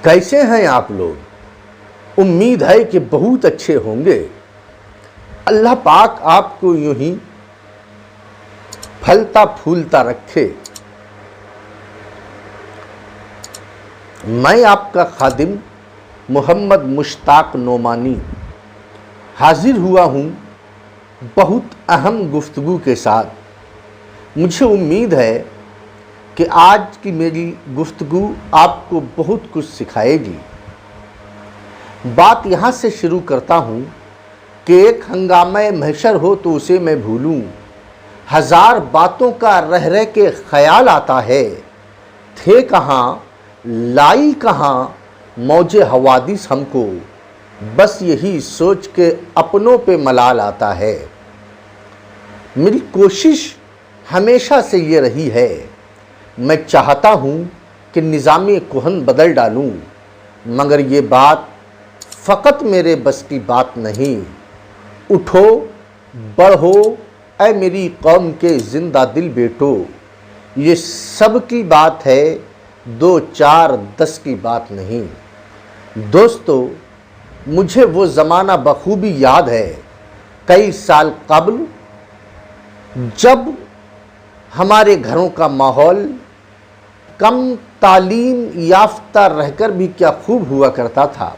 कैसे हैं आप लोग। उम्मीद है कि बहुत अच्छे होंगे। अल्लाह पाक आपको यूं ही फलता फूलता रखे। मैं आपका खादिम मोहम्मद मुश्ताक नोमानी हाजिर हुआ हूँ बहुत अहम गुफ्तगू के साथ। मुझे उम्मीद है कि आज की मेरी गुफ्तगू आपको बहुत कुछ सिखाएगी। बात यहाँ से शुरू करता हूँ कि एक हंगामे महशर हो तो उसे मैं भूलूँ, हज़ार बातों का रह रह के ख्याल आता है। थे कहाँ लाई कहाँ मौजे हवादिस हमको, बस यही सोच के अपनों पे मलाल आता है। मेरी कोशिश हमेशा से ये रही है, मैं चाहता हूँ कि निज़ाम कुहन बदल डालूँ, मगर ये बात फ़कत मेरे बस की बात नहीं। उठो बढ़ो ऐ मेरी कौम के ज़िंदा दिल बेटो, ये सब की बात है, 2 4 10 की बात नहीं। दोस्तों, मुझे वो ज़माना बखूबी याद है, कई साल कब्ल, जब हमारे घरों का माहौल कम तालीम याफ्ता रहकर भी क्या खूब हुआ करता था।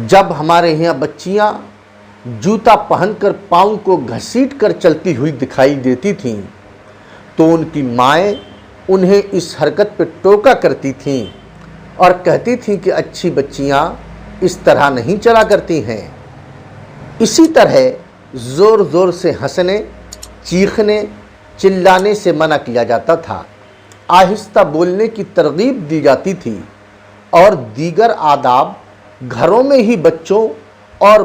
जब हमारे यहाँ बच्चियाँ जूता पहनकर पाँव को घसीट कर चलती हुई दिखाई देती थीं, तो उनकी माएँ उन्हें इस हरकत पर टोका करती थीं और कहती थीं कि अच्छी बच्चियाँ इस तरह नहीं चला करती हैं। इसी तरह ज़ोर ज़ोर से हंसने, चीखने, चिल्लाने से मना किया जाता था। आहिस्ता बोलने की तरगीब दी जाती थी और दीगर आदाब घरों में ही बच्चों और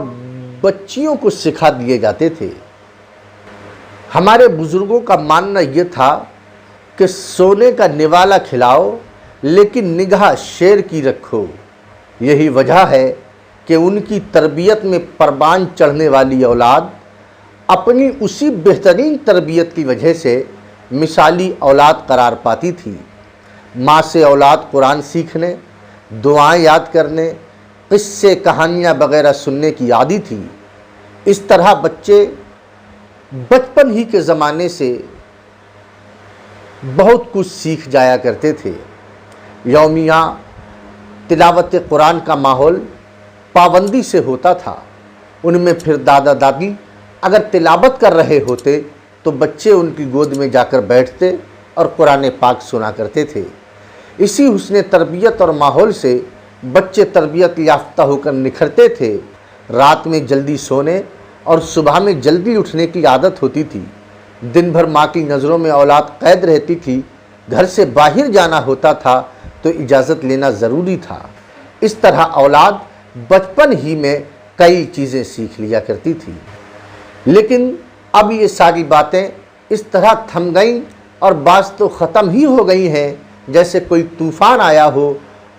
बच्चियों को सिखा दिए जाते थे। हमारे बुज़ुर्गों का मानना यह था कि सोने का निवाला खिलाओ लेकिन निगाह शेर की रखो। यही वजह है कि उनकी तरबियत में परवान चढ़ने वाली औलाद अपनी उसी बेहतरीन तरबियत की वजह से मिसाली औलाद करार पाती थी। माँ से औलाद कुरान सीखने, दुआएं याद करने, किस्से कहानियाँ वगैरह सुनने की आदी थी। इस तरह बच्चे बचपन ही के ज़माने से बहुत कुछ सीख जाया करते थे। यौमिया तिलावत कुरान का माहौल पाबंदी से होता था। उनमें फिर दादा दादी अगर तिलावत कर रहे होते तो बच्चे उनकी गोद में जाकर बैठते और कुरान पाक सुना करते थे। इसी हुस्न तरबियत और माहौल से बच्चे तरबियत याफ्ता होकर निखरते थे। रात में जल्दी सोने और सुबह में जल्दी उठने की आदत होती थी। दिन भर माँ की नज़रों में औलाद कैद रहती थी। घर से बाहर जाना होता था तो इजाज़त लेना ज़रूरी था। इस तरह औलाद बचपन ही में कई चीज़ें सीख लिया करती थी। लेकिन अब ये सारी बातें इस तरह थम गईं और बाज़ तो ख़त्म ही हो गई हैं जैसे कोई तूफ़ान आया हो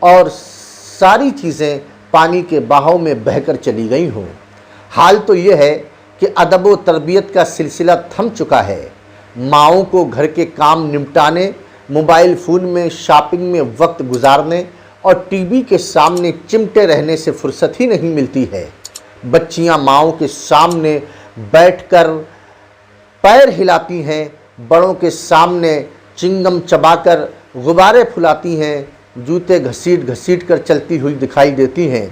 और सारी चीज़ें पानी के बहाव में बहकर चली गई हों। हाल तो ये है कि अदब व तरबियत का सिलसिला थम चुका है। माँओं को घर के काम निपटाने, मोबाइल फ़ोन में शॉपिंग में वक्त गुजारने और टीवी के सामने चिमटे रहने से फुर्सत ही नहीं मिलती है। बच्चियाँ माँओं के सामने बैठकर पैर हिलाती हैं, बड़ों के सामने चिंगम चबाकर गुब्बारे फुलाती हैं, जूते घसीट घसीट कर चलती हुई दिखाई देती हैं।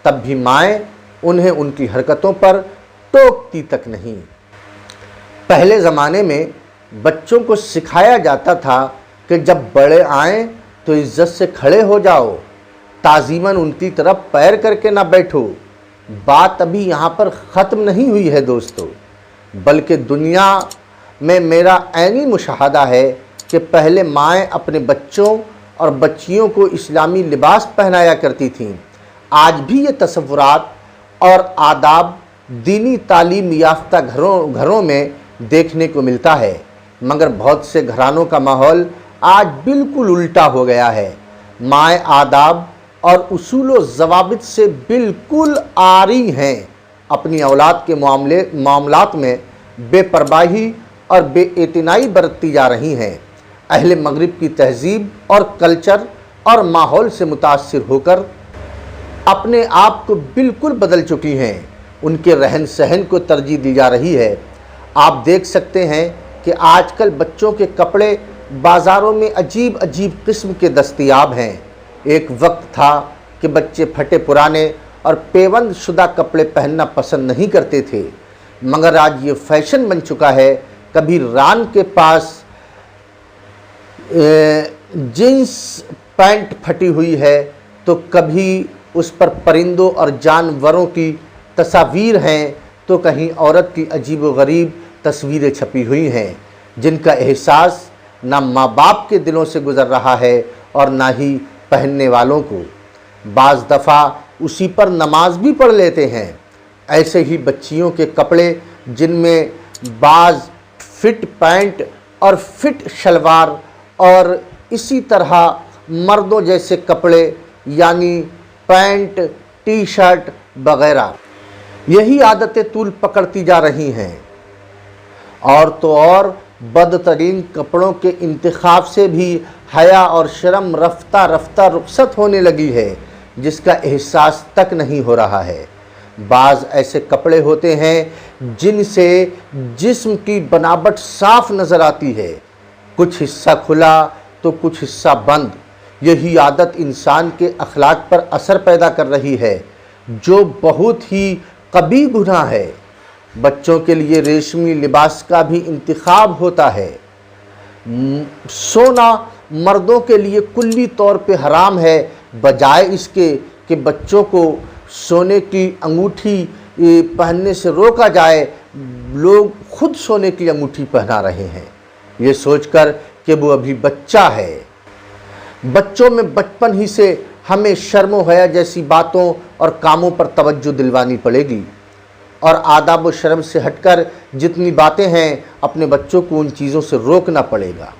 तब भी माएँ उन्हें उनकी हरकतों पर टोकती तक नहीं। पहले ज़माने में बच्चों को सिखाया जाता था कि जब बड़े आएँ तो इज़्ज़त से खड़े हो जाओ, ताज़ीमन उनकी तरफ पैर करके ना बैठो। बात अभी यहाँ पर ख़त्म नहीं हुई है दोस्तों, बल्कि दुनिया में मेरा ऐनी मुशाहदा है कि पहले माएँ अपने बच्चों और बच्चियों को इस्लामी लिबास पहनाया करती थीं। आज भी ये तसव्वुरात और आदाब दीनी तालीम याफ्ता घरों में देखने को मिलता है, मगर बहुत से घरानों का माहौल आज बिल्कुल उल्टा हो गया है। माएँ आदाब और उसूल व ज़वाबित से बिल्कुल आरी हैं। अपनी औलाद के मामलात में बेपरवाही और बेइतनाई बरतती जा रही हैं। अहले मगरिब की तहज़ीब और कल्चर اور ماحول سے متاثر ہو کر اپنے آپ کو بالکل بدل چکی ہیں۔ ان کے رہن سہن کو ترجیح دی جا رہی ہے۔ آپ دیکھ سکتے ہیں کہ آج کل بچوں کے کپڑے بازاروں میں عجیب عجیب قسم کے دستیاب ہیں۔ ایک وقت تھا کہ بچے پھٹے پرانے اور پیوند شدہ کپڑے پہننا پسند نہیں کرتے تھے، مگر آج یہ فیشن بن چکا ہے۔ کبھی ران کے پاس جینس پینٹ پھٹی ہوئی ہے تو کبھی اس پر پرندوں اور جانوروں کی تصاویر ہیں، تو کہیں عورت کی عجیب و غریب تصویریں چھپی ہوئی ہیں، جن کا احساس نہ ماں باپ کے دلوں سے گزر رہا ہے اور نہ ہی پہننے والوں کو۔ بعض دفعہ اسی پر نماز بھی پڑھ لیتے ہیں۔ ایسے ہی بچیوں کے کپڑے، جن میں بعض فٹ پینٹ اور فٹ شلوار اور اسی طرح مردوں جیسے کپڑے یعنی پینٹ، ٹی شرٹ وغیرہ، یہی عادتیں طول پکڑتی جا رہی ہیں۔ اور تو اور بدترین کپڑوں کے انتخاب سے بھی حیا اور شرم رفتہ رفتہ رخصت ہونے لگی ہے، جس کا احساس تک نہیں ہو رہا ہے۔ بعض ایسے کپڑے ہوتے ہیں جن سے جسم کی بناوٹ صاف نظر آتی ہے، کچھ حصہ کھلا تو کچھ حصہ بند۔ یہی عادت انسان کے اخلاق پر اثر پیدا کر رہی ہے، جو بہت ہی قبیح گناہ ہے۔ بچوں کے لیے ریشمی لباس کا بھی انتخاب ہوتا ہے۔ سونا مردوں کے لیے کلی طور پہ حرام ہے، بجائے اس کے کہ بچوں کو سونے کی انگوٹھی پہننے سے روکا جائے، لوگ خود سونے کی انگوٹھی پہنا رہے ہیں، یہ سوچ کر کہ وہ ابھی بچہ ہے۔ بچوں میں بچپن ہی سے ہمیں شرم و حیا جیسی باتوں اور کاموں پر توجہ دلوانی پڑے گی، اور آداب و شرم سے ہٹ کر جتنی باتیں ہیں اپنے بچوں کو ان چیزوں سے روکنا پڑے گا۔